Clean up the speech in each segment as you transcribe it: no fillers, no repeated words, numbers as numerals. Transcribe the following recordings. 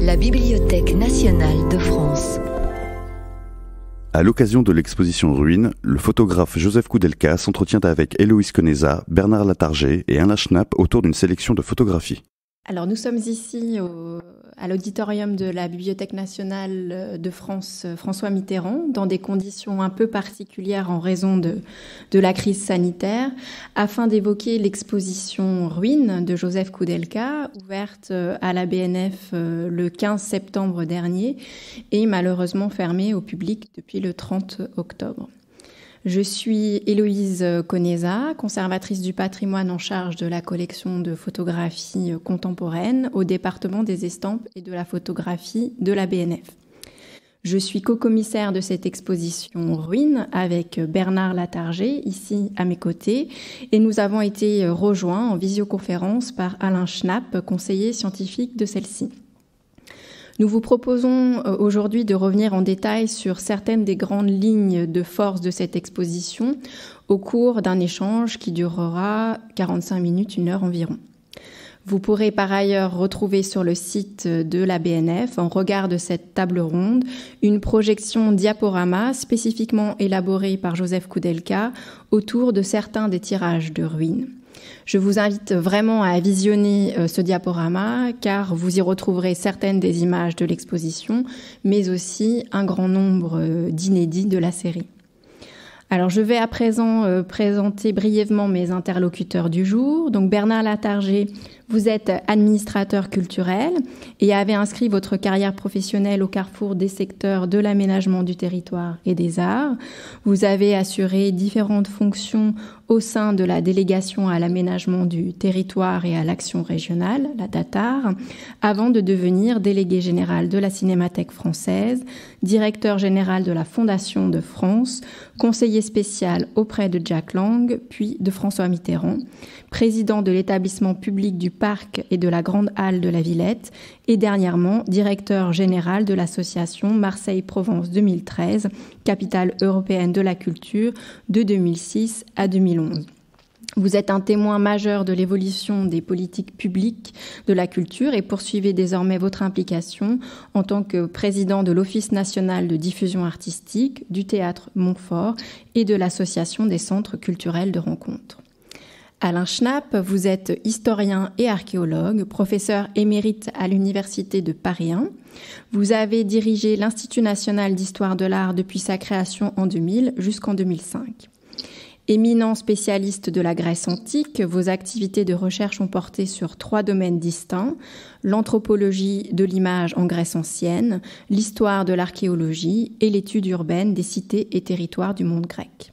La Bibliothèque nationale de France. À l'occasion de l'exposition Ruines, le photographe Joseph Koudelka s'entretient avec Héloïse Conesa, Bernard Latarjet et Alain Schnapp autour d'une sélection de photographies. Alors nous sommes ici à l'auditorium de la Bibliothèque nationale de France François Mitterrand, dans des conditions un peu particulières en raison de la crise sanitaire, afin d'évoquer l'exposition Ruines de Joseph Koudelka, ouverte à la BNF le 15 septembre dernier et malheureusement fermée au public depuis le 30 octobre. Je suis Héloïse Conesa, conservatrice du patrimoine en charge de la collection de photographies contemporaines au département des estampes et de la photographie de la BNF. Je suis co-commissaire de cette exposition Ruines avec Bernard Latarjet, ici à mes côtés, et nous avons été rejoints en visioconférence par Alain Schnapp, conseiller scientifique de celle-ci. Nous vous proposons aujourd'hui de revenir en détail sur certaines des grandes lignes de force de cette exposition au cours d'un échange qui durera 45 minutes, 1 heure environ. Vous pourrez par ailleurs retrouver sur le site de la BNF, en regard de cette table ronde, une projection diaporama spécifiquement élaborée par Joseph Koudelka autour de certains des tirages de Ruines. Je vous invite vraiment à visionner ce diaporama car vous y retrouverez certaines des images de l'exposition, mais aussi un grand nombre d'inédits de la série. Alors je vais à présent présenter brièvement mes interlocuteurs du jour. Donc Bernard Latarjet, vous êtes administrateur culturel et avez inscrit votre carrière professionnelle au carrefour des secteurs de l'aménagement du territoire et des arts. Vous avez assuré différentes fonctions au sein de la délégation à l'aménagement du territoire et à l'action régionale, la DATAR, avant de devenir délégué général de la Cinémathèque française, directeur général de la Fondation de France, conseiller spécial auprès de Jack Lang, puis de François Mitterrand, président de l'établissement public du Parc et de la Grande Halle de la Villette, et dernièrement directeur général de l'association Marseille-Provence 2013, capitale européenne de la culture, de 2006 à 2011. Vous êtes un témoin majeur de l'évolution des politiques publiques de la culture et poursuivez désormais votre implication en tant que président de l'Office national de diffusion artistique, du Théâtre Montfort et de l'Association des centres culturels de rencontre. Alain Schnapp, vous êtes historien et archéologue, professeur émérite à l'Université de Paris 1. Vous avez dirigé l'Institut national d'histoire de l'art depuis sa création en 2000 jusqu'en 2005. Éminent spécialiste de la Grèce antique, vos activités de recherche ont porté sur 3 domaines distincts, l'anthropologie de l'image en Grèce ancienne, l'histoire de l'archéologie et l'étude urbaine des cités et territoires du monde grec.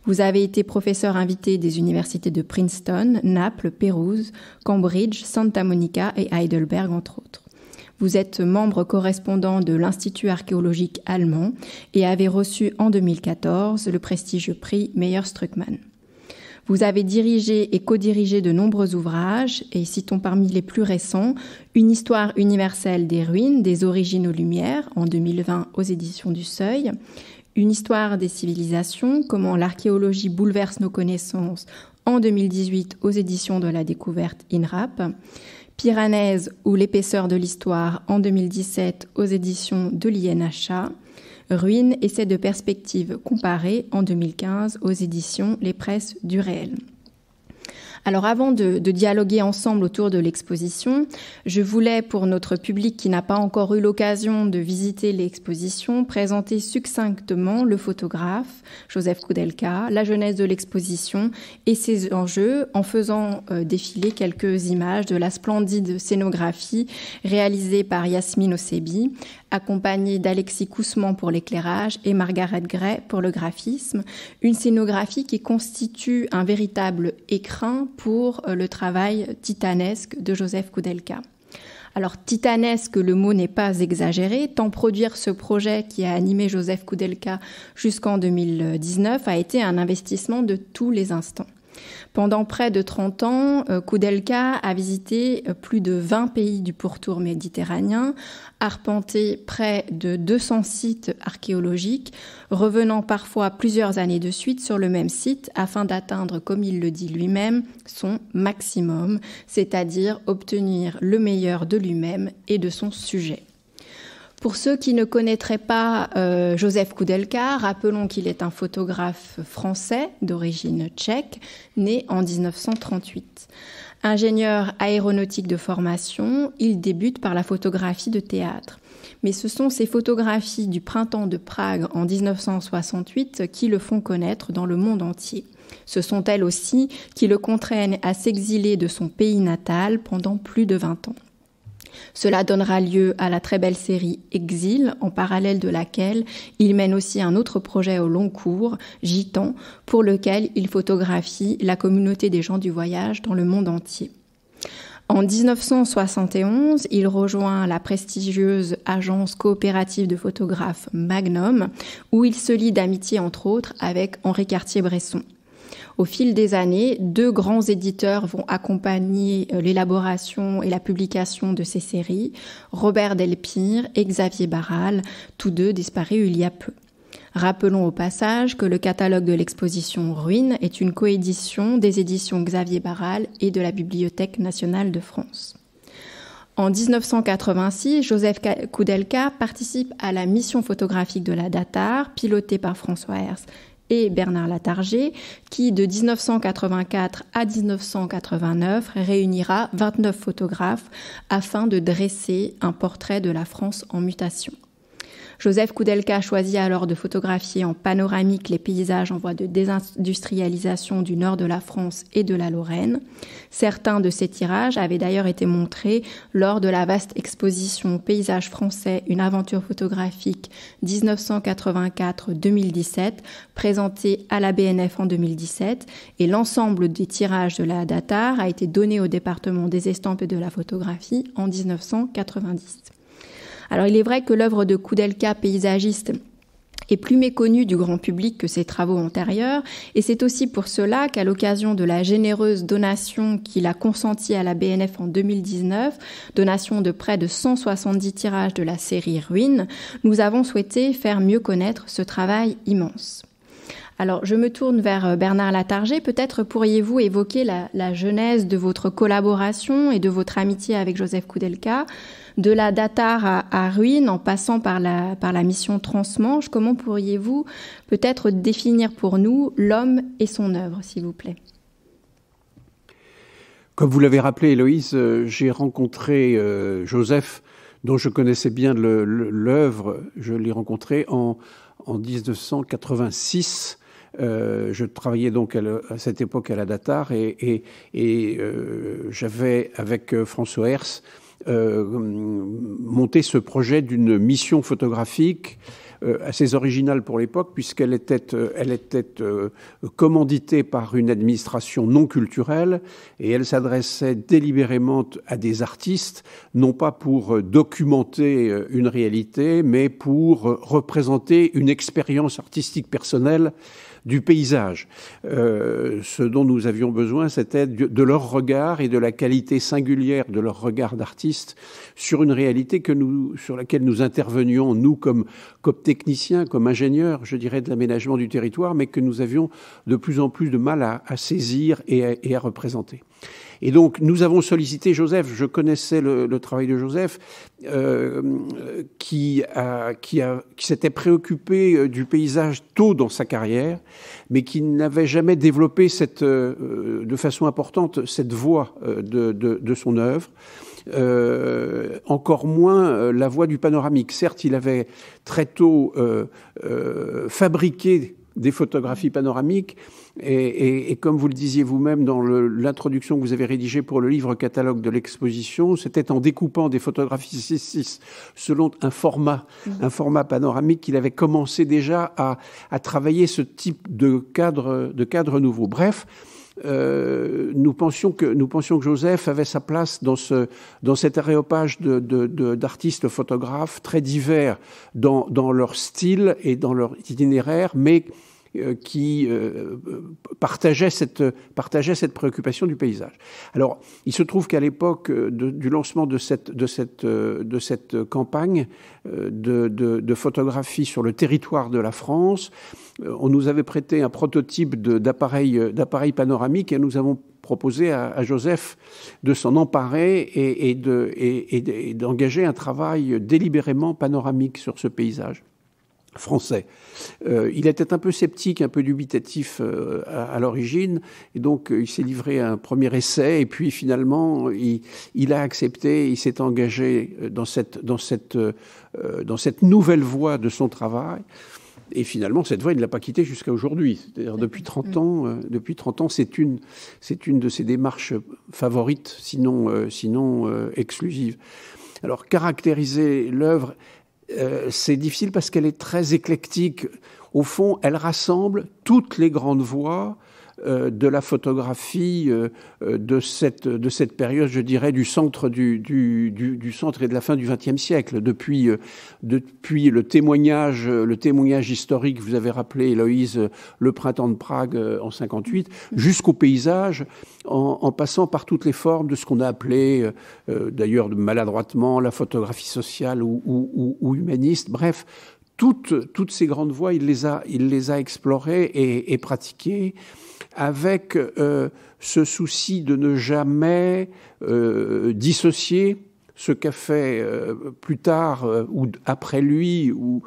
Vous avez été professeur invité des universités de Princeton, Naples, Pérouse, Cambridge, Santa Monica et Heidelberg, entre autres. Vous êtes membre correspondant de l'Institut archéologique allemand et avez reçu en 2014 le prestigieux prix Meyer-Struckmann. Vous avez dirigé et co-dirigé de nombreux ouvrages, et citons parmi les plus récents, Une histoire universelle des ruines, des origines aux Lumières, en 2020 aux éditions du Seuil, Une histoire des civilisations, comment l'archéologie bouleverse nos connaissances, en 2018 aux éditions de la Découverte INRAP, Piranèse ou l'épaisseur de l'histoire, en 2017 aux éditions de l'INHA, Ruines, essai de perspective comparée, en 2015 aux éditions Les Presses du Réel. Alors avant de dialoguer ensemble autour de l'exposition, je voulais, pour notre public qui n'a pas encore eu l'occasion de visiter l'exposition, présenter succinctement le photographe, Joseph Koudelka, la genèse de l'exposition et ses enjeux, en faisant défiler quelques images de la splendide scénographie réalisée par Yasmine Ossebi, accompagnée d'Alexis Cousseman pour l'éclairage et Margaret Gray pour le graphisme, une scénographie qui constitue un véritable écrin pour le travail titanesque de Joseph Koudelka. Alors titanesque, le mot n'est pas exagéré, tant produire ce projet qui a animé Joseph Koudelka jusqu'en 2019 a été un investissement de tous les instants. Pendant près de 30 ans, Koudelka a visité plus de 20 pays du pourtour méditerranéen, arpenté près de 200 sites archéologiques, revenant parfois plusieurs années de suite sur le même site afin d'atteindre, comme il le dit lui-même, son maximum, c'est-à-dire obtenir le meilleur de lui-même et de son sujet. Pour ceux qui ne connaîtraient pas Josef Koudelka, rappelons qu'il est un photographe français d'origine tchèque, né en 1938. Ingénieur aéronautique de formation, il débute par la photographie de théâtre. Mais ce sont ces photographies du printemps de Prague en 1968 qui le font connaître dans le monde entier. Ce sont elles aussi qui le contraignent à s'exiler de son pays natal pendant plus de 20 ans. Cela donnera lieu à la très belle série Exil, en parallèle de laquelle il mène aussi un autre projet au long cours, Gitan, pour lequel il photographie la communauté des gens du voyage dans le monde entier. En 1971, il rejoint la prestigieuse agence coopérative de photographes Magnum, où il se lie d'amitié entre autres avec Henri Cartier-Bresson. Au fil des années, 2 grands éditeurs vont accompagner l'élaboration et la publication de ces séries, Robert Delpire et Xavier Barral, tous 2 disparus il y a peu. Rappelons au passage que le catalogue de l'exposition Ruines est une coédition des éditions Xavier Barral et de la Bibliothèque nationale de France. En 1986, Josef Koudelka participe à la mission photographique de la Datar, pilotée par François Hers et Bernard Latarjet, qui de 1984 à 1989 réunira 29 photographes afin de dresser un portrait de la France en mutation. Josef Koudelka choisit alors de photographier en panoramique les paysages en voie de désindustrialisation du nord de la France et de la Lorraine. Certains de ces tirages avaient d'ailleurs été montrés lors de la vaste exposition Paysages français, une aventure photographique 1984-2017, présentée à la BNF en 2017, et l'ensemble des tirages de la Datar a été donné au département des estampes et de la photographie en 1990. Alors il est vrai que l'œuvre de Koudelka, paysagiste, est plus méconnue du grand public que ses travaux antérieurs, et c'est aussi pour cela qu'à l'occasion de la généreuse donation qu'il a consentie à la BNF en 2019, donation de près de 170 tirages de la série Ruines, nous avons souhaité faire mieux connaître ce travail immense. Alors, je me tourne vers Bernard Latarjet. Peut-être pourriez-vous évoquer la genèse de votre collaboration et de votre amitié avec Josef Koudelka, de la Datar à Ruines, en passant par la mission Transmanche. Comment pourriez-vous peut-être définir pour nous l'homme et son œuvre, s'il vous plaît ? Comme vous l'avez rappelé, Héloïse, j'ai rencontré Josef, dont je connaissais bien l'œuvre. Je l'ai rencontré en 1986. Je travaillais donc à cette époque à la Datar et j'avais avec François Hers monté ce projet d'une mission photographique assez originale pour l'époque, puisqu'elle était commanditée par une administration non culturelle, et elle s'adressait délibérément à des artistes, non pas pour documenter une réalité, mais pour représenter une expérience artistique personnelle du paysage. Ce dont nous avions besoin, c'était de leur regard et de la qualité singulière de leur regard d'artiste sur une réalité sur laquelle nous intervenions, nous, comme techniciens, comme ingénieurs, je dirais, de l'aménagement du territoire, mais que nous avions de plus en plus de mal à saisir et à représenter. Et donc, nous avons sollicité Josef. Je connaissais le travail de Josef, qui s'était préoccupé du paysage tôt dans sa carrière, mais qui n'avait jamais développé de façon importante cette voie de son œuvre. Encore moins la voie du panoramique. Certes, il avait très tôt fabriqué des photographies panoramiques, et comme vous le disiez vous-même dans l'introduction que vous avez rédigée pour le livre catalogue de l'exposition, c'était en découpant des photographies 6:6 selon un format panoramique qu'il avait commencé déjà à travailler ce type de cadre nouveau. Bref, nous pensions que Josef avait sa place dans cet aréopage d'artistes photographes très divers dans leur style et dans leur itinéraire, mais qui partageaient cette préoccupation du paysage. Alors, il se trouve qu'à l'époque du lancement de cette campagne de photographie sur le territoire de la France, on nous avait prêté un prototype d'appareil panoramique et nous avons proposé à Joseph de s'en emparer et d'engager un travail délibérément panoramique sur ce paysage français. Il était un peu sceptique, un peu dubitatif à l'origine, et donc il s'est livré à un premier essai, et puis finalement il a accepté, il s'est engagé dans cette nouvelle voie de son travail. Et finalement, cette voie, il ne l'a pas quittée jusqu'à aujourd'hui. C'est-à-dire depuis 30 ans, c'est une de ses démarches favorites, sinon exclusive. Alors, caractériser l'œuvre, c'est difficile parce qu'elle est très éclectique. Au fond, elle rassemble toutes les grandes voies de la photographie de cette période, je dirais, du centre du centre et de la fin du XXe siècle, depuis le témoignage historique, vous avez rappelé, Héloïse, le printemps de Prague en 58, jusqu'au paysage, en passant par toutes les formes de ce qu'on a appelé, d'ailleurs maladroitement, la photographie sociale ou humaniste. Bref, toutes ces grandes voies, il les a explorées et pratiquées, avec ce souci de ne jamais dissocier ce qu'a fait plus tard ou après lui ou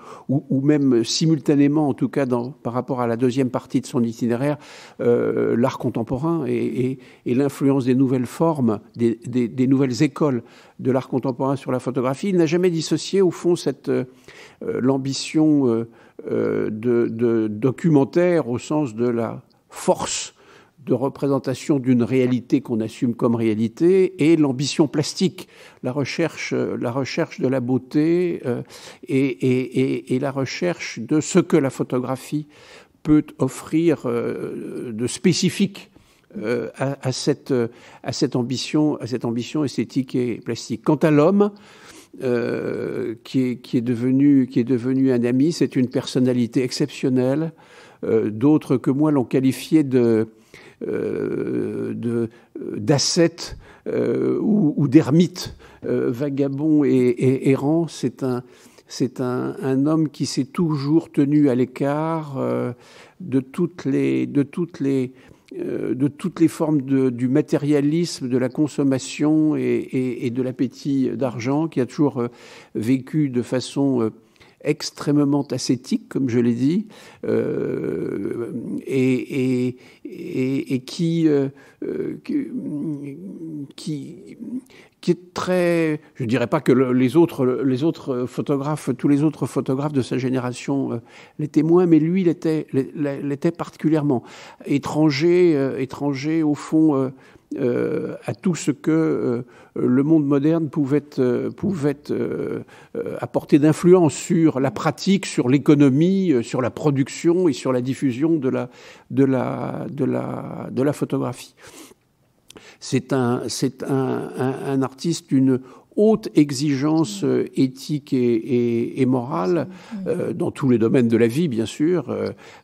même simultanément, en tout cas par rapport à la deuxième partie de son itinéraire, l'art contemporain et l'influence des nouvelles formes, des nouvelles écoles de l'art contemporain sur la photographie. Il n'a jamais dissocié au fond l'ambition de documentaire au sens de la force de représentation d'une réalité qu'on assume comme réalité et l'ambition plastique, la recherche de la beauté et la recherche de ce que la photographie peut offrir de spécifique à cette ambition esthétique et plastique. Quant à l'homme, qui est devenu un ami, c'est une personnalité exceptionnelle. D'autres que moi l'ont qualifié d'ascète ou d'ermite, vagabond et errant. C'est un homme qui s'est toujours tenu à l'écart de toutes les formes du matérialisme, de la consommation et de l'appétit d'argent, qui a toujours vécu de façon extrêmement ascétique, comme je l'ai dit, et qui est très... Je ne dirais pas que les autres photographes, tous les autres photographes de sa génération l'étaient moins, mais lui l'était particulièrement. Étranger au fond à tout ce que le monde moderne pouvait apporter d'influence sur la pratique, sur l'économie, sur la production et sur la diffusion de la photographie. C'est un artiste d'une haute exigence éthique et morale dans tous les domaines de la vie, bien sûr,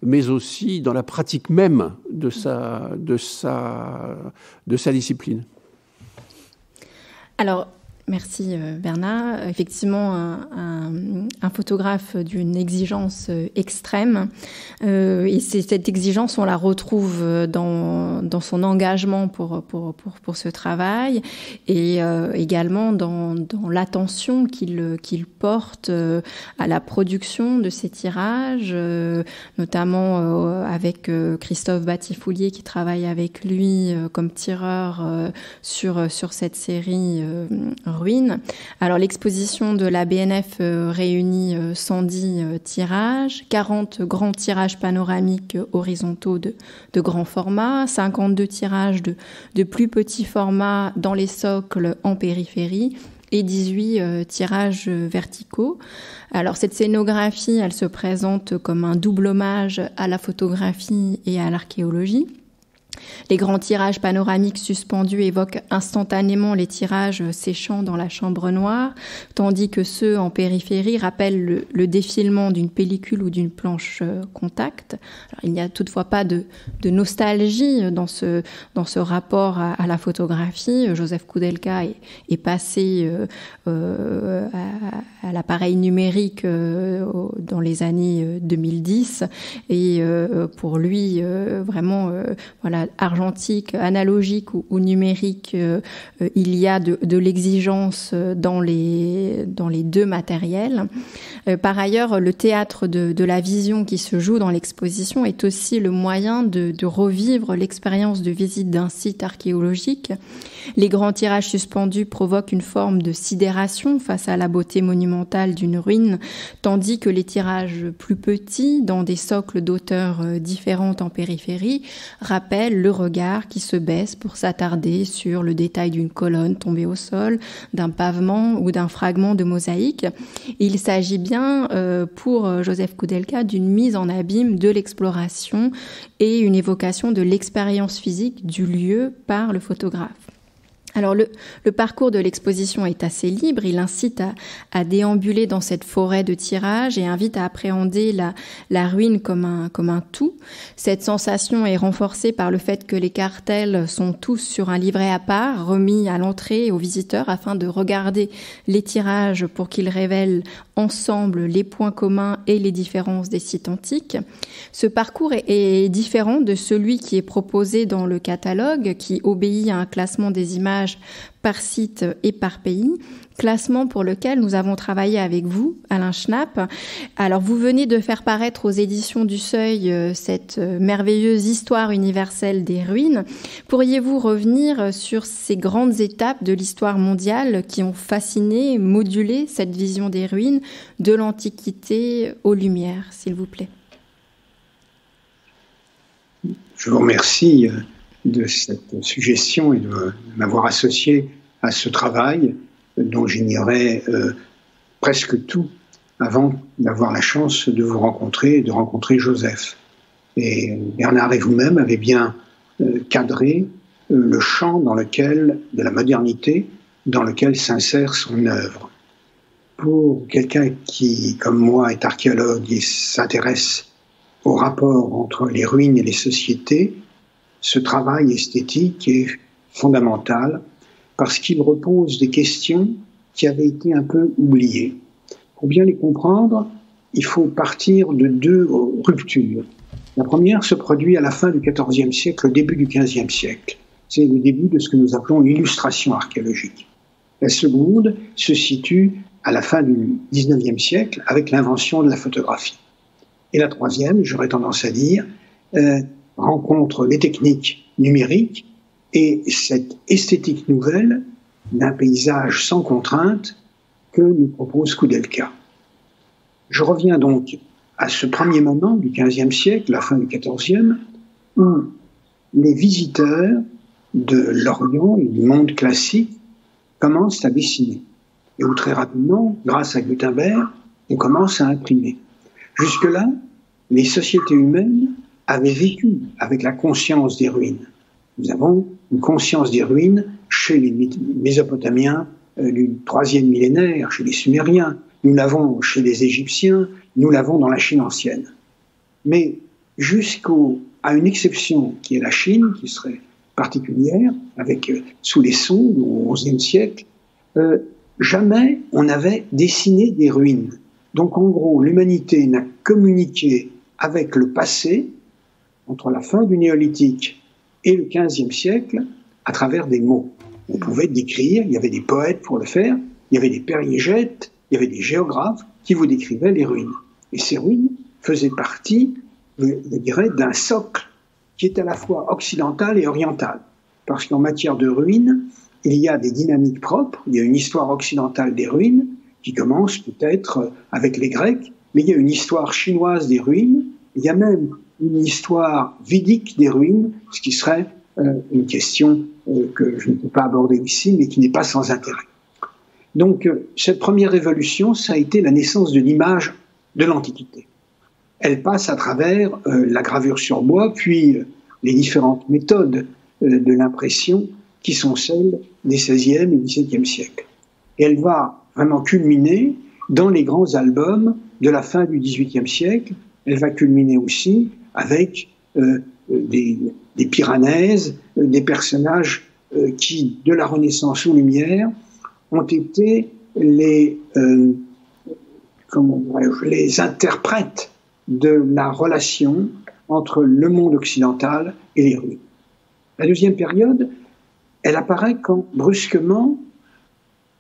mais aussi dans la pratique même de sa discipline. Alors, merci Bernard. Effectivement, un photographe d'une exigence extrême. Et cette exigence, on la retrouve dans son engagement pour ce travail et également dans l'attention qu'il porte à la production de ses tirages, notamment avec Christophe Batifoulier qui travaille avec lui comme tireur sur cette série Ruines. Alors l'exposition de la BNF réunit 110 tirages, 40 grands tirages panoramiques horizontaux de grand format, 52 tirages de plus petits formats dans les socles en périphérie et 18 tirages verticaux. Alors cette scénographie, elle se présente comme un double hommage à la photographie et à l'archéologie. Les grands tirages panoramiques suspendus évoquent instantanément les tirages séchant dans la chambre noire, tandis que ceux en périphérie rappellent le défilement d'une pellicule ou d'une planche contact. Alors, il n'y a toutefois pas de nostalgie dans ce rapport à la photographie. Joseph Koudelka est passé à l'appareil numérique dans les années 2010 et pour lui vraiment voilà, argentique, analogique ou numérique, il y a de l'exigence dans les deux matériels. Par ailleurs, le théâtre de la vision qui se joue dans l'exposition est aussi le moyen de revivre l'expérience de visite d'un site archéologique. Les grands tirages suspendus provoquent une forme de sidération face à la beauté monumentale d'une ruine, tandis que les tirages plus petits, dans des socles d'auteurs différentes en périphérie, rappellent le regard qui se baisse pour s'attarder sur le détail d'une colonne tombée au sol, d'un pavement ou d'un fragment de mosaïque. Il s'agit bien pour Joseph Koudelka d'une mise en abîme de l'exploration et une évocation de l'expérience physique du lieu par le photographe. Alors le parcours de l'exposition est assez libre, il incite à déambuler dans cette forêt de tirages et invite à appréhender la ruine comme un tout. Cette sensation est renforcée par le fait que les cartels sont tous sur un livret à part, remis à l'entrée aux visiteurs afin de regarder les tirages pour qu'ils révèlent ensemble les points communs et les différences des sites antiques. Ce parcours est différent de celui qui est proposé dans le catalogue, qui obéit à un classement des images par site et par pays, classement pour lequel nous avons travaillé avec vous, Alain Schnapp. Alors, vous venez de faire paraître aux éditions du Seuil cette merveilleuse histoire universelle des ruines. Pourriez-vous revenir sur ces grandes étapes de l'histoire mondiale qui ont fasciné, modulé cette vision des ruines de l'Antiquité aux Lumières, s'il vous plaît? Je vous remercie de cette suggestion et de m'avoir associé à ce travail dont j'ignorais presque tout avant d'avoir la chance de vous rencontrer et de rencontrer Joseph. Et Bernard et vous-même avez bien cadré le champ de la modernité dans lequel s'insère son œuvre. Pour quelqu'un qui, comme moi, est archéologue et s'intéresse au rapport entre les ruines et les sociétés, ce travail esthétique est fondamental parce qu'il repose des questions qui avaient été un peu oubliées. Pour bien les comprendre, il faut partir de deux ruptures. La première se produit à la fin du XIVe siècle, au début du XVe siècle. C'est le début de ce que nous appelons l'illustration archéologique. La seconde se situe à la fin du XIXe siècle avec l'invention de la photographie. Et la troisième, j'aurais tendance à dire, rencontre les techniques numériques et cette esthétique nouvelle d'un paysage sans contrainte que nous propose Koudelka. Je reviens donc à ce premier moment du XVe siècle, la fin du XIVe, où les visiteurs de l'Orient et du monde classique commencent à dessiner. Et où très rapidement, grâce à Gutenberg, on commence à imprimer. Jusque-là, les sociétés humaines avaient vécu avec la conscience des ruines. Nous avons une conscience des ruines chez les Mésopotamiens du 3e millénaire, chez les Sumériens, nous l'avons chez les Égyptiens, nous l'avons dans la Chine ancienne. Mais à une exception qui est la Chine, qui serait particulière, avec sous les Song au XIe siècle, jamais on n'avait dessiné des ruines. Donc en gros, l'humanité n'a communiqué avec le passé entre la fin du néolithique et le XVe siècle à travers des mots. On pouvait décrire, il y avait des poètes pour le faire, il y avait des périégètes, il y avait des géographes qui vous décrivaient les ruines. Et ces ruines faisaient partie, je dirais, d'un socle qui est à la fois occidental et oriental. Parce qu'en matière de ruines, il y a des dynamiques propres, il y a une histoire occidentale des ruines qui commence peut-être avec les Grecs, mais il y a une histoire chinoise des ruines, il y a même une histoire védique des ruines, ce qui serait une question que je ne peux pas aborder ici, mais qui n'est pas sans intérêt. Donc, cette première révolution, ça a été la naissance de l'image de l'Antiquité. Elle passe à travers la gravure sur bois, puis les différentes méthodes de l'impression qui sont celles des XVIe et XVIIe siècles. Et elle va vraiment culminer dans les grands albums de la fin du XVIIIe siècle. Elle va culminer aussi avec des Piranèses, des personnages qui, de la Renaissance aux Lumières, ont été les interprètes de la relation entre le monde occidental et les ruines. La deuxième période, elle apparaît quand, brusquement,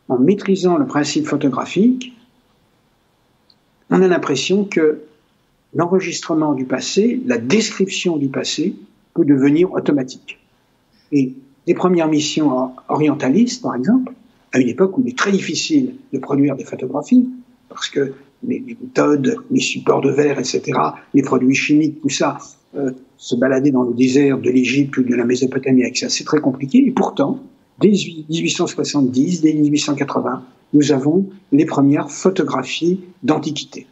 en maîtrisant le principe photographique, on a l'impression que l'enregistrement du passé, la description du passé, peut devenir automatique. Et les premières missions orientalistes, par exemple, à une époque où il est très difficile de produire des photographies, parce que les méthodes, les supports de verre, etc., les produits chimiques, tout ça, se balader dans le désert de l'Égypte ou de la Mésopotamie avec ça, c'est très compliqué. Et pourtant, dès 1870, dès 1880, nous avons les premières photographies d'Antiquité.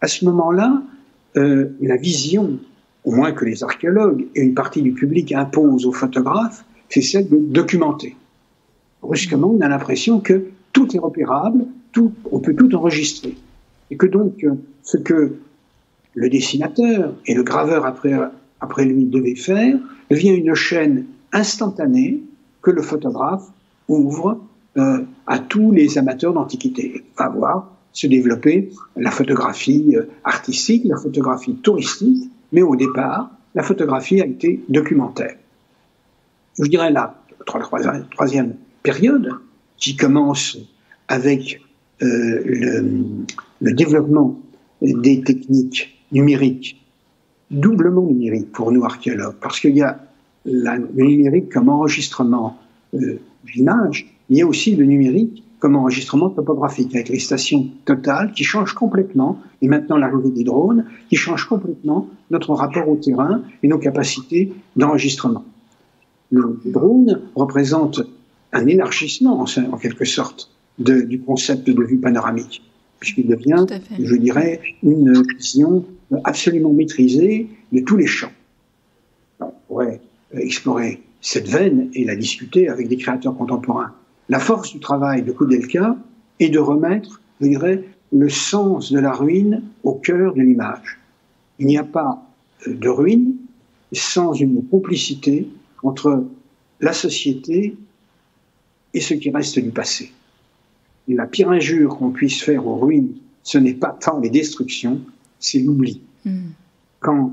À ce moment-là, la vision, au moins que les archéologues et une partie du public imposent aux photographes, c'est celle de documenter. Brusquement, on a l'impression que tout est repérable, on peut tout enregistrer. Et que donc, ce que le dessinateur et le graveur après lui devaient faire devient une chaîne instantanée que le photographe ouvre à tous les amateurs d'Antiquité. On va voir se développer la photographie artistique, la photographie touristique, mais au départ, la photographie a été documentaire. Je dirais la troisième période, qui commence avec le développement des techniques numériques, doublement numériques pour nous archéologues, parce qu'il y a le numérique comme enregistrement d'image, il y a aussi le numérique comme enregistrement topographique, avec les stations totales qui changent complètement, et maintenant l'arrivée des drones, qui changent complètement notre rapport au terrain et nos capacités d'enregistrement. Le drone représente un élargissement, en quelque sorte, du concept de vue panoramique, puisqu'il devient, je dirais, une vision absolument maîtrisée de tous les champs. On pourrait explorer cette veine et la discuter avec des créateurs contemporains. La force du travail de Koudelka est de remettre, je dirais, le sens de la ruine au cœur de l'image. Il n'y a pas de ruine sans une complicité entre la société et ce qui reste du passé. Et la pire injure qu'on puisse faire aux ruines, ce n'est pas tant les destructions, c'est l'oubli. Quand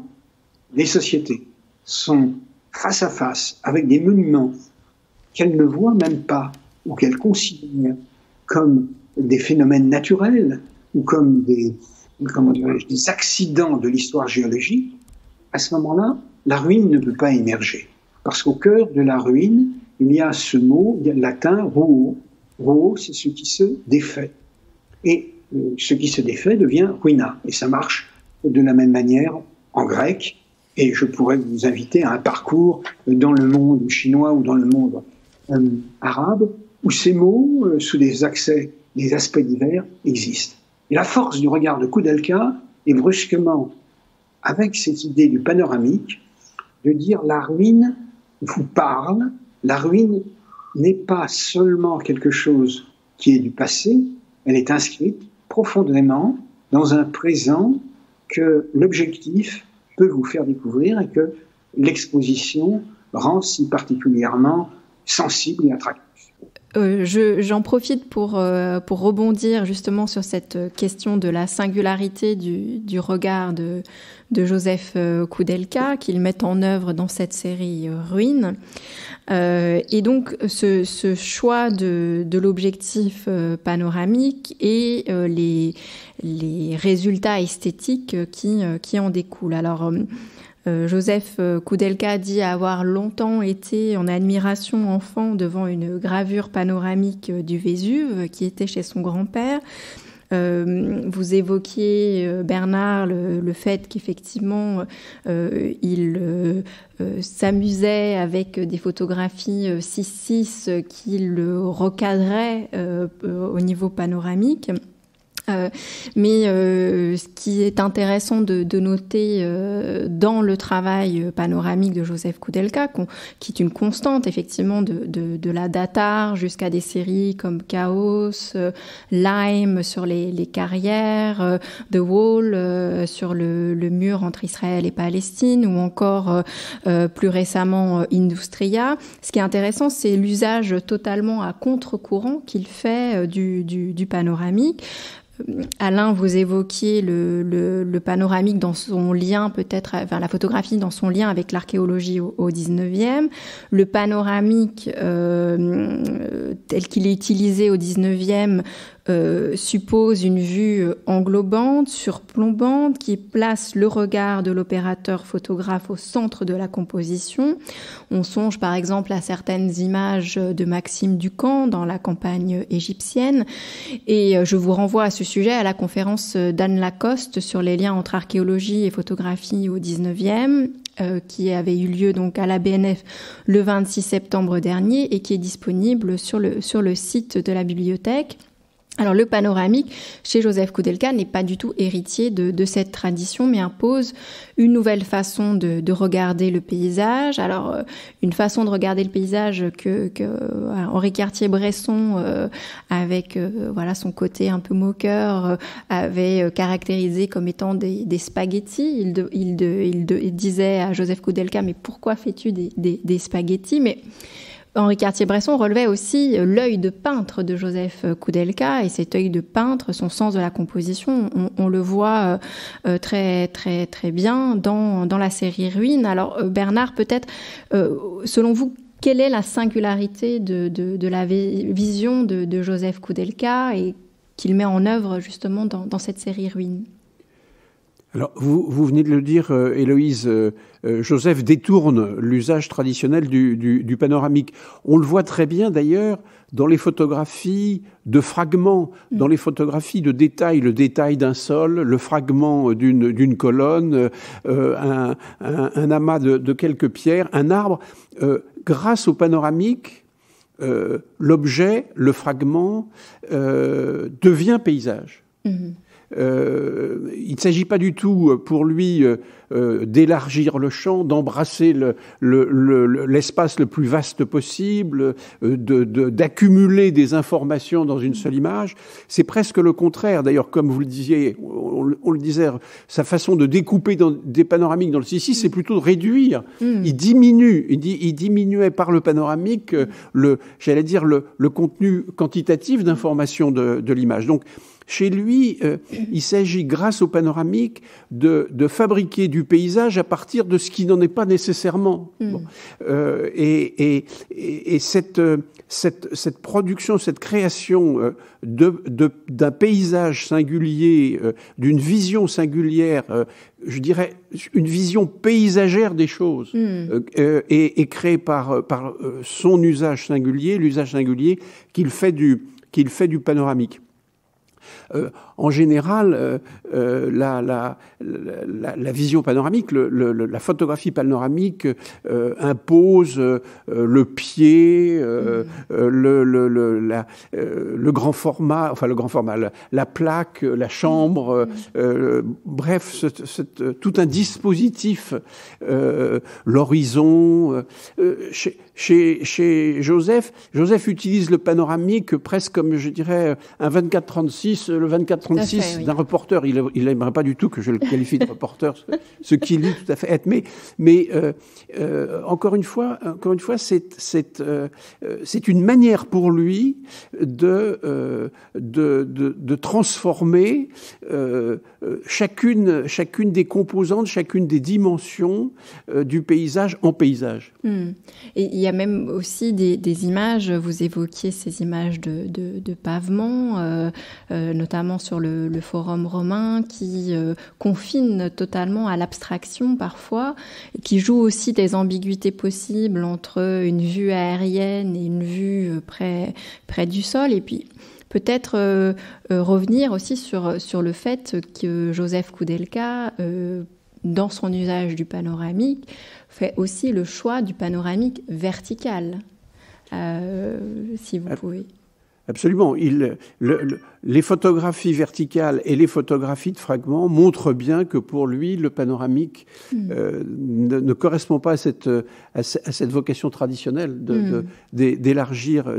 les sociétés sont face à face avec des monuments qu'elles ne voient même pas ou qu'elles considèrent comme des phénomènes naturels ou comme des accidents de l'histoire géologique, à ce moment-là, la ruine ne peut pas émerger. Parce qu'au cœur de la ruine, il y a ce mot latin, ruo. Ruo, c'est ce qui se défait. Et ce qui se défait devient ruina. Et ça marche de la même manière en grec. Et je pourrais vous inviter à un parcours dans le monde chinois ou dans le monde arabe, où ces mots, sous des aspects divers, existent. Et la force du regard de Koudelka est brusquement, avec cette idée du panoramique, de dire la ruine vous parle, la ruine n'est pas seulement quelque chose qui est du passé, elle est inscrite profondément dans un présent que l'objectif peut vous faire découvrir et que l'exposition rend si particulièrement sensible et attractif. J'en profite pour rebondir justement sur cette question de la singularité du regard de Joseph Koudelka qu'il met en œuvre dans cette série Ruines. Et donc ce choix de l'objectif panoramique et les résultats esthétiques qui en découlent. Alors Joseph Koudelka dit avoir longtemps été en admiration enfant devant une gravure panoramique du Vésuve qui était chez son grand-père. Vous évoquiez, Bernard, le fait qu'effectivement il s'amusait avec des photographies 6:6 qu'il recadrait au niveau panoramique. Mais ce qui est intéressant de noter dans le travail panoramique de Joseph Koudelka, qui est une constante effectivement de la Datar jusqu'à des séries comme Chaos, Lime sur les carrières, The Wall sur le mur entre Israël et Palestine, ou encore plus récemment Industria. Ce qui est intéressant, c'est l'usage totalement à contre-courant qu'il fait du panoramique. Alain, vous évoquiez le panoramique dans son lien peut-être, enfin la photographie dans son lien avec l'archéologie au 19e. Le panoramique tel qu'il est utilisé au 19e suppose une vue englobante, surplombante, qui place le regard de l'opérateur photographe au centre de la composition. On songe par exemple à certaines images de Maxime Ducamp dans la campagne égyptienne. Et je vous renvoie à ce sujet à la conférence d'Anne Lacoste sur les liens entre archéologie et photographie au 19e, qui avait eu lieu donc à la BNF le 26 septembre dernier et qui est disponible sur le site de la bibliothèque. Alors le panoramique chez Joseph Koudelka n'est pas du tout héritier de cette tradition, mais impose une nouvelle façon de regarder le paysage. Alors une façon de regarder le paysage que Henri Cartier-Bresson, avec voilà son côté un peu moqueur, avait caractérisé comme étant des spaghettis. Il disait à Joseph Koudelka, mais pourquoi fais-tu des spaghettis? Mais Henri Cartier-Bresson relevait aussi l'œil de peintre de Joseph Koudelka, et cet œil de peintre, son sens de la composition, on le voit très très très bien dans la série Ruines. Alors Bernard, peut-être, selon vous, quelle est la singularité de la vision de Joseph Koudelka et qu'il met en œuvre justement dans cette série Ruines? Alors, vous venez de le dire, Héloïse, Joseph détourne l'usage traditionnel du panoramique. On le voit très bien d'ailleurs dans les photographies de fragments, dans les photographies de détails, le détail d'un sol, le fragment d'une colonne, un amas de quelques pierres, un arbre. Grâce au panoramique, l'objet, le fragment, devient paysage. Il ne s'agit pas du tout pour lui d'élargir le champ, d'embrasser l'espace le plus vaste possible, d'accumuler des informations dans une seule image. C'est presque le contraire. D'ailleurs, comme vous le disiez, on le disait, sa façon de découper des panoramiques dans le Sissi, c'est plutôt de réduire. Il diminuait par le panoramique j'allais dire le contenu quantitatif d'informations de l'image. Donc, chez lui, il s'agit, grâce au panoramique, de fabriquer du paysage à partir de ce qui n'en est pas nécessairement. Bon. Et cette production, cette création d'un paysage singulier, d'une vision singulière, je dirais une vision paysagère des choses, est créée par son usage singulier, l'usage singulier qu'il fait du panoramique. En général, la vision panoramique, la photographie panoramique impose le pied, le grand format, la plaque, la chambre, bref, tout un dispositif, l'horizon. Chez Joseph utilise le panoramique presque comme, je dirais, un 24-36, le 24-36 d'un reporter. Il n'aimerait pas du tout que je le qualifie de reporter, ce qui lui tout à fait est. Mais encore une fois, c'est une manière pour lui de transformer chacune des composantes, chacune des dimensions du paysage en paysage. Et il y a même aussi des images, vous évoquiez ces images de pavement, notamment sur le forum romain, qui confinent totalement à l'abstraction parfois, et qui jouent aussi des ambiguïtés possibles entre une vue aérienne et une vue près du sol. Et puis peut-être revenir aussi sur le fait que Joseph Koudelka, dans son usage du panoramique, fait aussi le choix du panoramique vertical, si vous pouvez. Absolument. Les photographies verticales et les photographies de fragments montrent bien que pour lui, le panoramique ne correspond pas à cette vocation traditionnelle d'élargir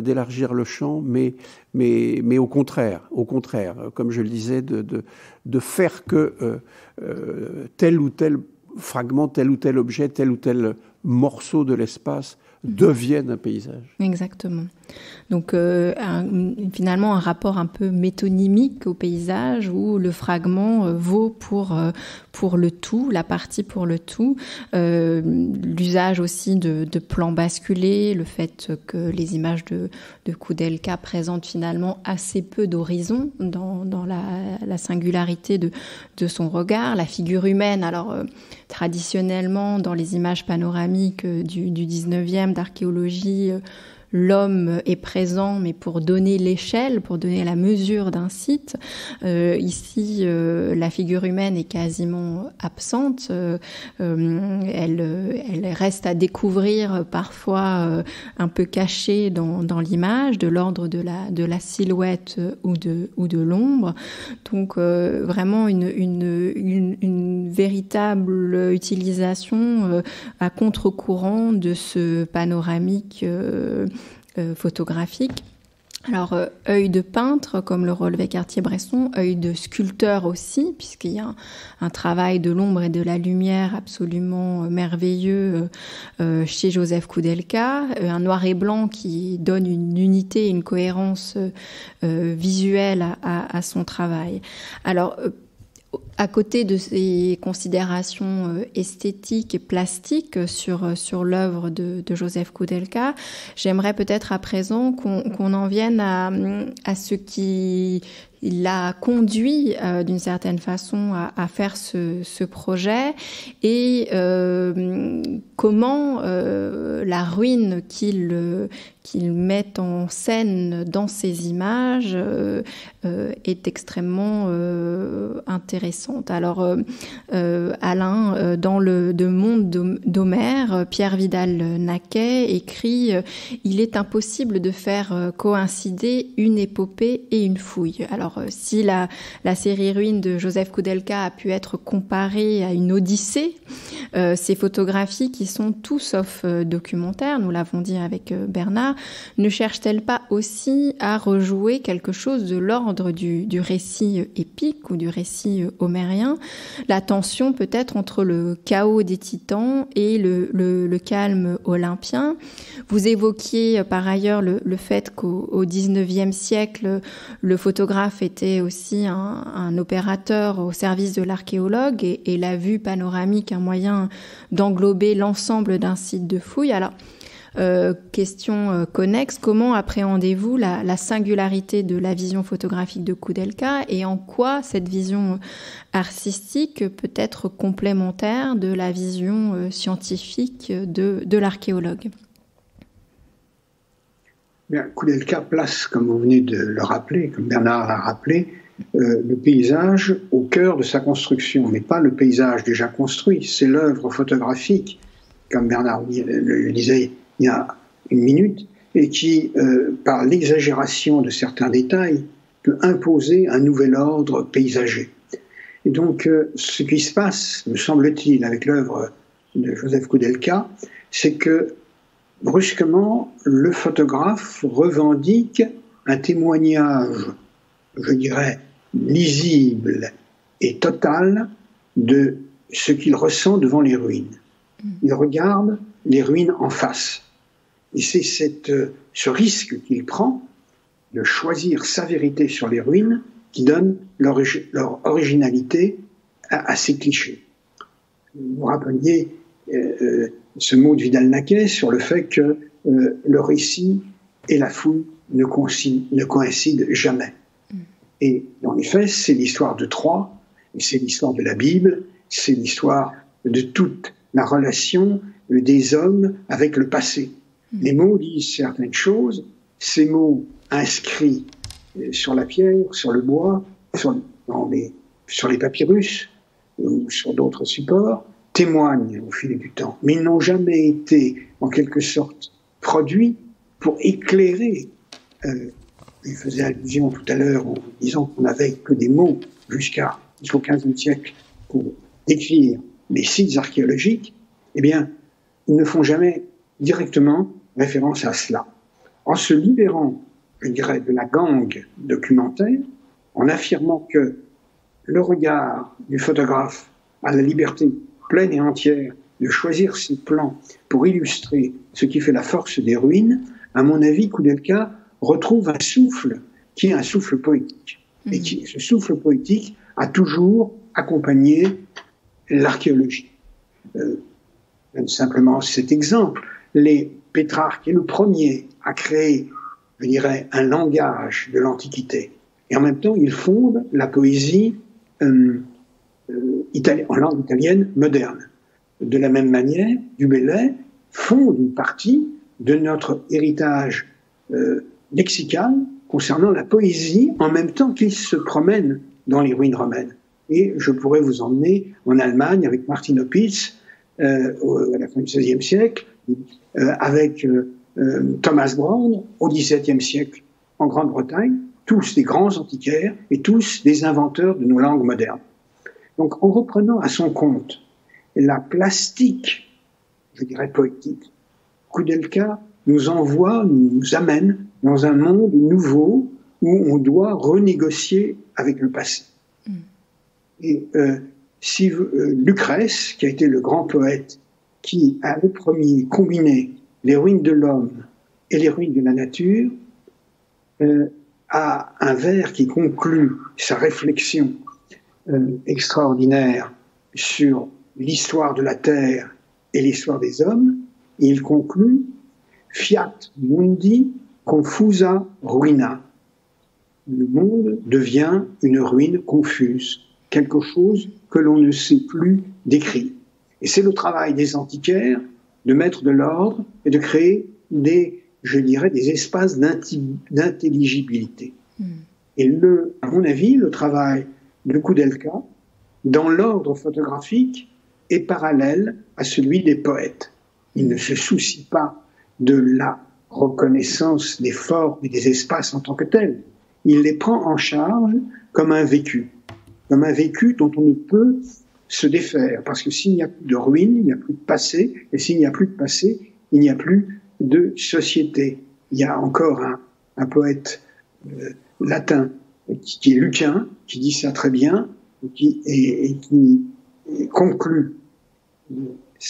le champ, mais au contraire, comme je le disais, de faire que tel ou tel fragment, tel ou tel objet, tel ou tel morceau de l'espace deviennent un paysage. Exactement. Donc finalement un rapport un peu métonymique au paysage où le fragment vaut pour le tout, la partie pour le tout. L'usage aussi de plans basculés, le fait que les images de Koudelka présentent finalement assez peu d'horizon dans la singularité de son regard, la figure humaine. Alors traditionnellement dans les images panoramiques du 19e d'archéologie, l'homme est présent, mais pour donner l'échelle, pour donner la mesure d'un site. Ici, la figure humaine est quasiment absente. Elle reste à découvrir, parfois un peu cachée dans l'image, de l'ordre de la silhouette ou de l'ombre. Donc, vraiment une véritable utilisation à contre-courant de ce panoramique photographique. Alors, œil de peintre, comme le relevait Cartier-Bresson, œil de sculpteur aussi, puisqu'il y a un travail de l'ombre et de la lumière absolument merveilleux chez Joseph Koudelka, un noir et blanc qui donne une unité, une cohérence visuelle à son travail. Alors, à côté de ces considérations esthétiques et plastiques sur l'œuvre de Joseph Koudelka, j'aimerais peut-être à présent qu'on en vienne à ce qui l'a conduit d'une certaine façon à faire ce projet et comment la ruine qu'il met en scène dans ses images est extrêmement intéressante. Alors Alain, dans le Monde d'Homère, Pierre Vidal-Naquet écrit « Il est impossible de faire coïncider une épopée et une fouille ». Alors si la série Ruines de Joseph Koudelka a pu être comparée à une odyssée, ces photographies qui sont tout sauf documentaires, nous l'avons dit avec Bernard, ne cherche-t-elle pas aussi à rejouer quelque chose de l'ordre du récit épique ou du récit homérien, la tension peut-être entre le chaos des titans et le calme olympien. Vous évoquiez par ailleurs le fait qu'au XIXe siècle, le photographe était aussi un opérateur au service de l'archéologue et la vue panoramique un moyen d'englober l'ensemble d'un site de fouille. Alors, question connexe, comment appréhendez-vous la singularité de la vision photographique de Koudelka et en quoi cette vision artistique peut être complémentaire de la vision scientifique de l'archéologue? Bien, Koudelka place, comme vous venez de le rappeler, comme Bernard l'a rappelé, le paysage au cœur de sa construction, mais pas le paysage déjà construit, c'est l'œuvre photographique, comme Bernard le disait il y a une minute, et qui, par l'exagération de certains détails, peut imposer un nouvel ordre paysager. Et donc, ce qui se passe, me semble-t-il, avec l'œuvre de Joseph Koudelka, c'est que, brusquement, le photographe revendique un témoignage, je dirais, lisible et total de ce qu'il ressent devant les ruines. Il regarde les ruines en face. Et c'est ce risque qu'il prend de choisir sa vérité sur les ruines qui donne leur originalité à ces clichés. Vous rappeliez ce mot de Vidal-Naquet sur le fait que le récit et la fouille ne coïncident jamais. Et en effet, c'est l'histoire de Troie, et c'est l'histoire de la Bible, c'est l'histoire de toute la relation des hommes avec le passé. Les mots disent certaines choses, ces mots inscrits sur la pierre, sur le bois, sur les papyrus ou sur d'autres supports, témoignent au fil du temps, mais ils n'ont jamais été, en quelque sorte, produits pour éclairer il faisait allusion tout à l'heure en disant qu'on n'avait que des mots jusqu'au XVe siècle pour décrire les sites archéologiques, eh bien, ils ne font jamais directement référence à cela. En se libérant, je dirais, de la gangue documentaire, en affirmant que le regard du photographe a la liberté pleine et entière de choisir ses plans pour illustrer ce qui fait la force des ruines, à mon avis, Koudelka retrouve un souffle qui est un souffle poétique. Et ce souffle poétique a toujours accompagné l'archéologie. Donne simplement cet exemple. Pétrarque est le premier à créer, je dirais, un langage de l'Antiquité. Et en même temps, il fonde la poésie en langue italienne moderne. De la même manière, Du Bellay fonde une partie de notre héritage lexical concernant la poésie en même temps qu'il se promène dans les ruines romaines. Et je pourrais vous emmener en Allemagne avec Martin Opitz à la fin du XVIe siècle, avec Thomas Brown au XVIIe siècle en Grande-Bretagne, tous des grands antiquaires et tous des inventeurs de nos langues modernes. Donc en reprenant à son compte la plastique, je dirais poétique, Koudelka nous amène dans un monde nouveau où on doit renégocier avec le passé. Et Lucrèce, qui a été le grand poète qui a le premier combiné les ruines de l'homme et les ruines de la nature, a un vers qui conclut sa réflexion extraordinaire sur l'histoire de la terre et l'histoire des hommes. Et il conclut « Fiat mundi confusa ruina ». Le monde devient une ruine confuse, quelque chose que l'on ne sait plus décrire. Et c'est le travail des antiquaires de mettre de l'ordre et de créer des espaces d'intelligibilité. Et à mon avis, le travail de Koudelka, dans l'ordre photographique, est parallèle à celui des poètes. Il ne se soucie pas de la reconnaissance des formes et des espaces en tant que tels. Il les prend en charge comme un vécu dont on ne peut se défaire, parce que s'il n'y a plus de ruines, il n'y a plus de passé, et s'il n'y a plus de passé, il n'y a plus de société. Il y a encore un poète latin qui est Lucain, qui dit ça très bien, et qui conclut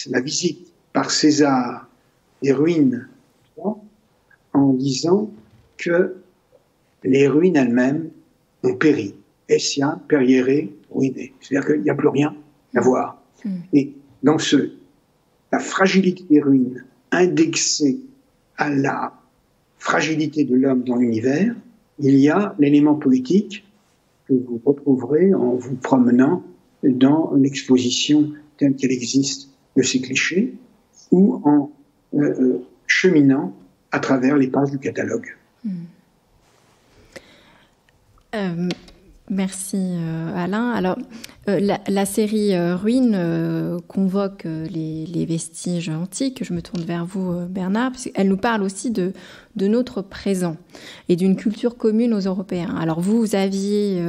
la visite par César des ruines en disant que les ruines elles-mêmes ont péri. Essia, periere, ruiné. C'est-à-dire qu'il n'y a plus rien à voir. Et dans la fragilité des ruines, indexée à la fragilité de l'homme dans l'univers, il y a l'élément poétique que vous retrouverez en vous promenant dans l'exposition telle qu'elle existe de ces clichés, ou en cheminant à travers les pages du catalogue. Merci Alain. Alors, la série Ruines convoque les vestiges antiques. Je me tourne vers vous, Bernard, parce qu'elle nous parle aussi de notre présent et d'une culture commune aux Européens. Alors, vous aviez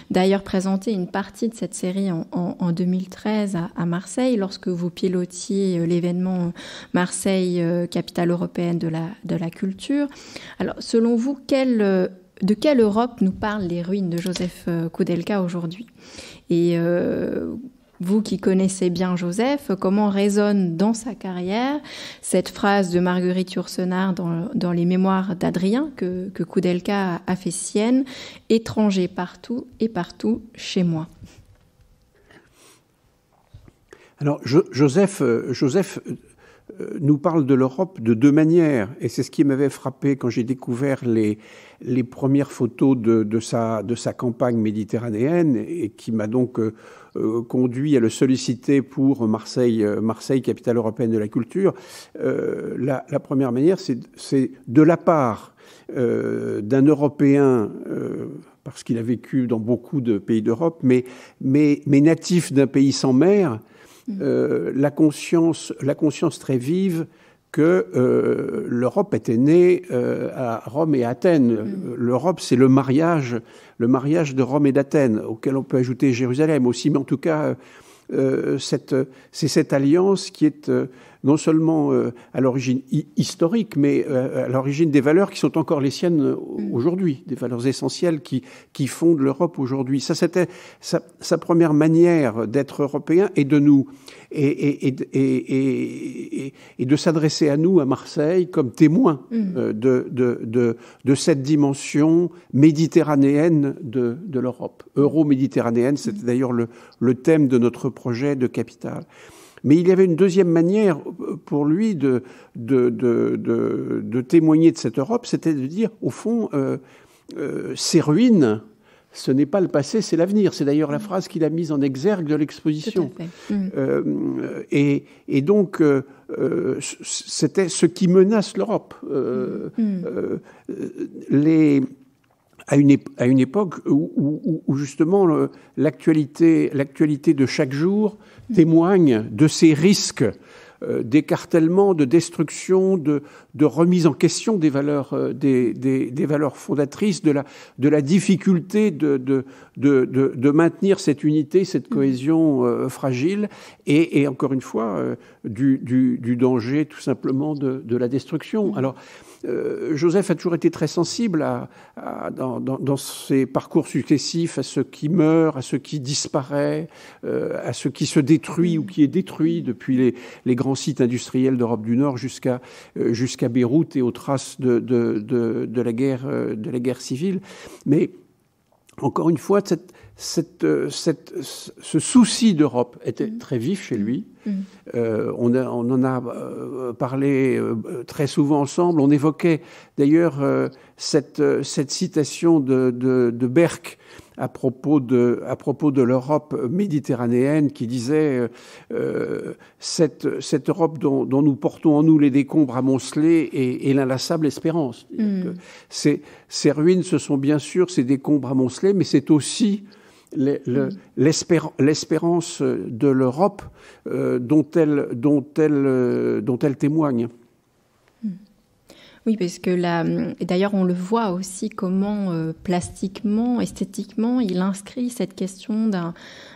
d'ailleurs présenté une partie de cette série en 2013 à Marseille, lorsque vous pilotiez l'événement Marseille, capitale européenne de la culture. Alors, selon vous, de quelle Europe nous parlent les ruines de Joseph Koudelka aujourd'hui? Et vous qui connaissez bien Joseph, comment résonne dans sa carrière cette phrase de Marguerite Yourcenar dans les mémoires d'Adrien que Koudelka a fait sienne: « Étranger partout et partout chez moi ». Alors Joseph nous parle de l'Europe de deux manières, et c'est ce qui m'avait frappé quand j'ai découvert les premières photos de sa campagne méditerranéenne, et qui m'a donc conduit à le solliciter pour Marseille, capitale européenne de la culture. La première manière, c'est de la part d'un Européen, parce qu'il a vécu dans beaucoup de pays d'Europe, mais natif d'un pays sans mer, la conscience très vive que l'Europe était née à Rome et à Athènes. L'Europe, c'est le mariage de Rome et d'Athènes, auquel on peut ajouter Jérusalem aussi, mais en tout cas, c'est cette alliance qui est non seulement à l'origine historique, mais à l'origine des valeurs qui sont encore les siennes aujourd'hui, des valeurs essentielles qui fondent l'Europe aujourd'hui. Ça, c'était sa première manière d'être européen et de nous et de s'adresser à nous à Marseille comme témoins de cette dimension méditerranéenne de l'Europe. Euro-méditerranéenne, c'était d'ailleurs le thème de notre projet de capitale. Mais il y avait une deuxième manière pour lui de témoigner de cette Europe, c'était de dire, au fond, ces ruines, ce n'est pas le passé, c'est l'avenir. C'est d'ailleurs la phrase qu'il a mise en exergue de l'exposition. Et donc, c'était ce qui menace l'Europe. À une époque où justement l'actualité de chaque jour témoigne de ces risques d'écartèlement, de destruction, de remise en question des valeurs fondatrices, de la difficulté de maintenir cette unité, cette cohésion fragile, et encore une fois du danger tout simplement de la destruction. Alors Joseph a toujours été très sensible dans ses parcours successifs à ce qui meurt, à ce qui disparaît, à ce qui se détruit ou qui est détruit depuis les grands sites industriels d'Europe du Nord jusqu'à Beyrouth et aux traces de la guerre civile. Mais encore une fois, ce souci d'Europe était très vif chez lui. On en a parlé très souvent ensemble. On évoquait d'ailleurs cette citation de Berck à propos de l'Europe méditerranéenne qui disait cette Europe dont nous portons en nous les décombres amoncelés et l'inlassable espérance. Ces ruines, ce sont bien sûr ces décombres amoncelés, mais c'est aussi l'espérance de l'Europe dont elle témoigne. Oui, parce que d'ailleurs, on le voit aussi comment plastiquement, esthétiquement, il inscrit cette question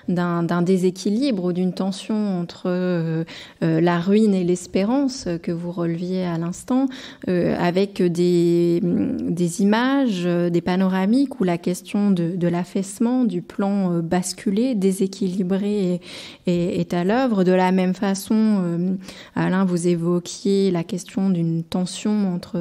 d'un déséquilibre ou d'une tension entre la ruine et l'espérance que vous releviez à l'instant, avec des images, des panoramiques où la question de l'affaissement, du plan basculé, déséquilibré est à l'œuvre. De la même façon, Alain, vous évoquiez la question d'une tension entre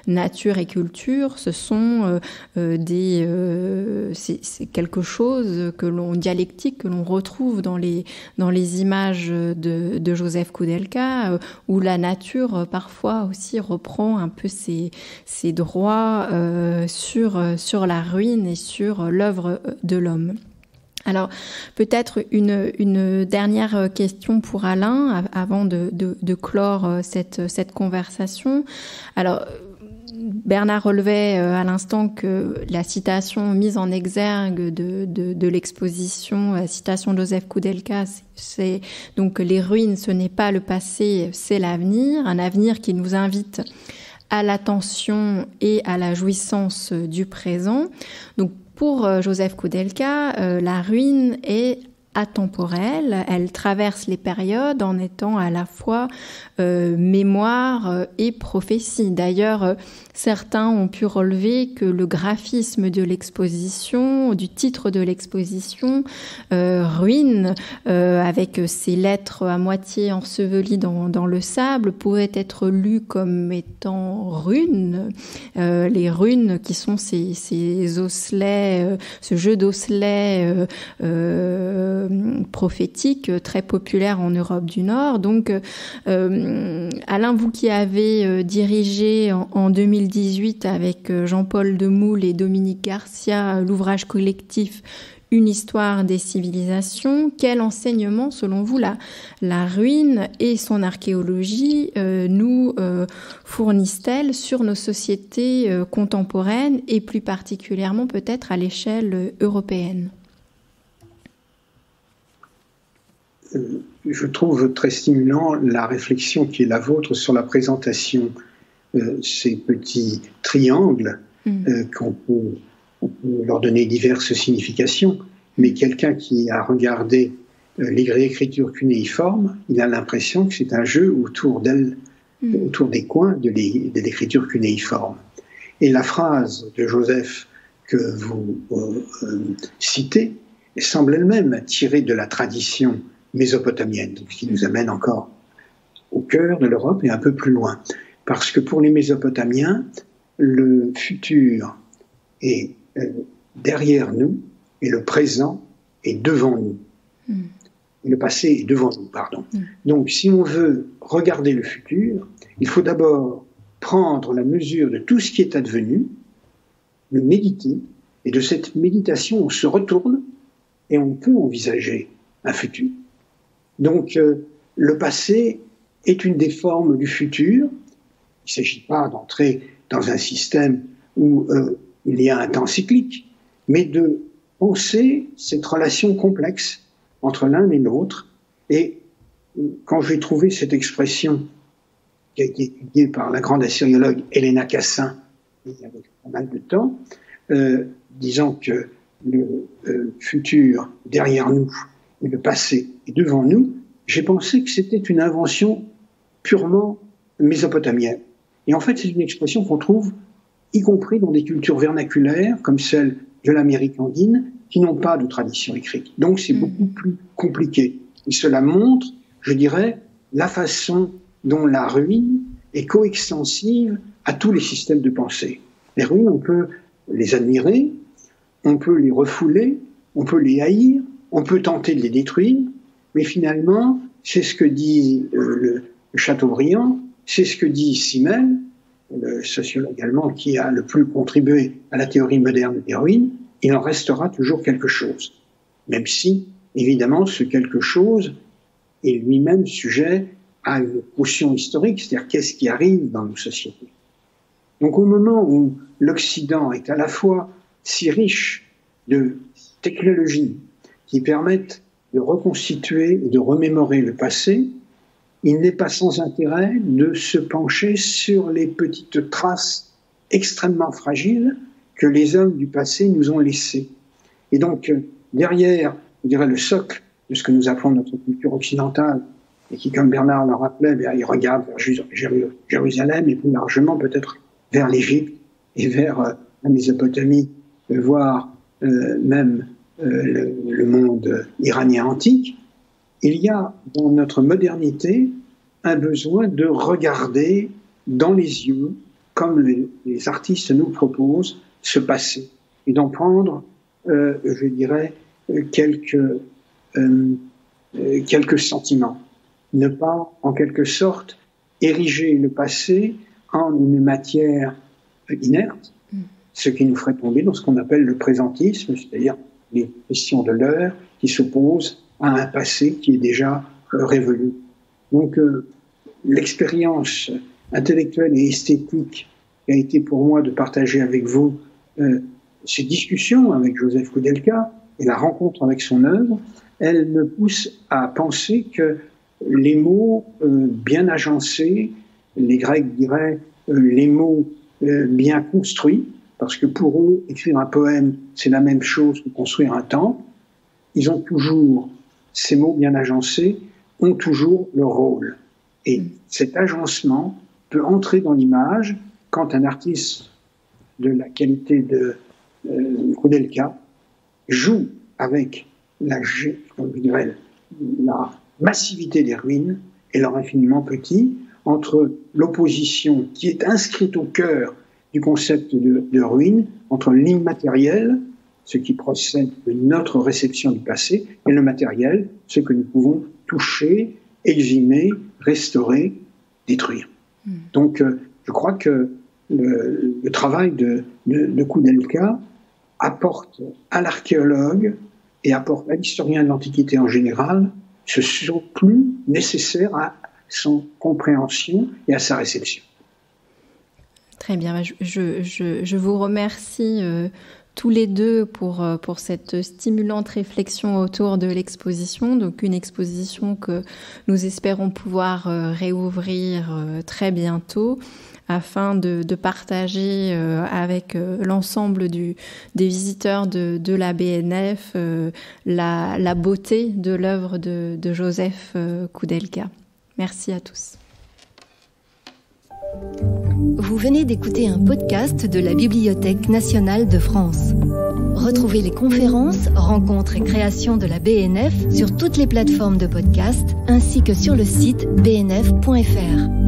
nature et culture. Ce sont c'est quelque chose dialectique que l'on retrouve dans les images de Joseph Koudelka, où la nature parfois aussi reprend un peu ses droits sur la ruine et sur l'œuvre de l'homme. Alors, peut-être une dernière question pour Alain, avant de clore cette conversation. Alors, Bernard relevait à l'instant que la citation mise en exergue de l'exposition, la citation de Joseph Koudelka, c'est donc les ruines, ce n'est pas le passé, c'est l'avenir, un avenir qui nous invite à l'attention et à la jouissance du présent. Donc, pour Joseph Koudelka, la ruine est atemporelle, elle traverse les périodes en étant à la fois mémoire et prophétie. D'ailleurs, certains ont pu relever que le graphisme de l'exposition, du titre de l'exposition, ruine, avec ces lettres à moitié ensevelies dans le sable, pourrait être lu comme étant runes. Les runes qui sont ces osselets, ce jeu d'osselets prophétique très populaire en Europe du Nord. Donc, Alain, vous qui avez dirigé en 2018 avec Jean-Paul Demoule et Dominique Garcia l'ouvrage collectif Une histoire des civilisations, quel enseignement, selon vous, la ruine et son archéologie nous fournissent-elles sur nos sociétés contemporaines et plus particulièrement peut-être à l'échelle européenne ? je trouve très stimulant la réflexion qui est la vôtre sur la présentation, ces petits triangles qu'on peut leur donner diverses significations, mais quelqu'un qui a regardé l'écriture cunéiforme, il a l'impression que c'est un jeu autour d'elle, autour des coins de l'écriture cunéiforme. Et la phrase de Joseph que vous citez semble elle-même tirée de la tradition mésopotamienne, ce qui nous amène encore au cœur de l'Europe et un peu plus loin. Parce que pour les Mésopotamiens, le futur est derrière nous et le présent est devant nous. Le passé est devant nous, pardon. Donc, si on veut regarder le futur, il faut d'abord prendre la mesure de tout ce qui est advenu, le méditer, et de cette méditation, on se retourne et on peut envisager un futur. Donc, le passé est une des formes du futur. Il ne s'agit pas d'entrer dans un système où il y a un temps cyclique, mais de penser cette relation complexe entre l'un et l'autre. Et quand j'ai trouvé cette expression qui a été étudiée par la grande assyriologue Helena Cassin, il y a pas mal de temps, disant que le futur derrière nous et le passé est devant nous, j'ai pensé que c'était une invention purement mésopotamienne. Et en fait, c'est une expression qu'on trouve y compris dans des cultures vernaculaires comme celle de l'Amérique andine, qui n'ont pas de tradition écrite. Donc c'est beaucoup plus compliqué. Et cela montre, je dirais, la façon dont la ruine est coextensive à tous les systèmes de pensée. Les ruines, on peut les admirer, on peut les refouler, on peut les haïr, on peut tenter de les détruire, mais finalement, c'est ce que dit le Chateaubriand, c'est ce que dit Simmel, le sociologue allemand qui a le plus contribué à la théorie moderne des ruines. Il en restera toujours quelque chose, même si, évidemment, ce quelque chose est lui-même sujet à une caution historique, c'est-à-dire qu'est-ce qui arrive dans nos sociétés. Donc au moment où l'Occident est à la fois si riche de technologies qui permettent de reconstituer et de remémorer le passé, il n'est pas sans intérêt de se pencher sur les petites traces extrêmement fragiles que les hommes du passé nous ont laissées. Et donc, derrière, je dirais, le socle de ce que nous appelons notre culture occidentale, et qui, comme Bernard le rappelait, il regarde vers Jérusalem et plus largement peut-être vers l'Égypte et vers la Mésopotamie, voire même le monde iranien antique. Il y a dans notre modernité un besoin de regarder dans les yeux, comme les artistes nous proposent, ce passé, et d'en prendre, je dirais, quelques sentiments. Ne pas, en quelque sorte, ériger le passé en une matière inerte, ce qui nous ferait tomber dans ce qu'on appelle le présentisme, c'est-à-dire les questions de l'heure qui s'opposent à un passé qui est déjà révolu. Donc, l'expérience intellectuelle et esthétique qui a été pour moi de partager avec vous ces discussions avec Joseph Koudelka et la rencontre avec son œuvre, elle me pousse à penser que les mots bien agencés, les Grecs diraient les mots bien construits, parce que pour eux, écrire un poème, c'est la même chose que construire un temple. Ils ont toujours, ces mots bien agencés, ont toujours leur rôle. Et cet agencement peut entrer dans l'image quand un artiste de la qualité de Koudelka joue avec la massivité des ruines et leur infiniment petit, entre l'opposition qui est inscrite au cœur du concept de ruine, entre l'immatériel, ce qui procède de notre réception du passé, et le matériel, ce que nous pouvons toucher, exhumer, restaurer, détruire. Donc, je crois que le travail de Koudelka apporte à l'archéologue et apporte à l'historien de l'Antiquité en général ce surplus nécessaire à son compréhension et à sa réception. Très bien, je vous remercie tous les deux pour cette stimulante réflexion autour de l'exposition. Donc une exposition que nous espérons pouvoir réouvrir très bientôt afin de partager avec l'ensemble des visiteurs de la BNF la beauté de l'œuvre de Joseph Koudelka. Merci à tous. Vous venez d'écouter un podcast de la Bibliothèque nationale de France. Retrouvez les conférences, rencontres et créations de la BNF sur toutes les plateformes de podcast ainsi que sur le site bnf.fr.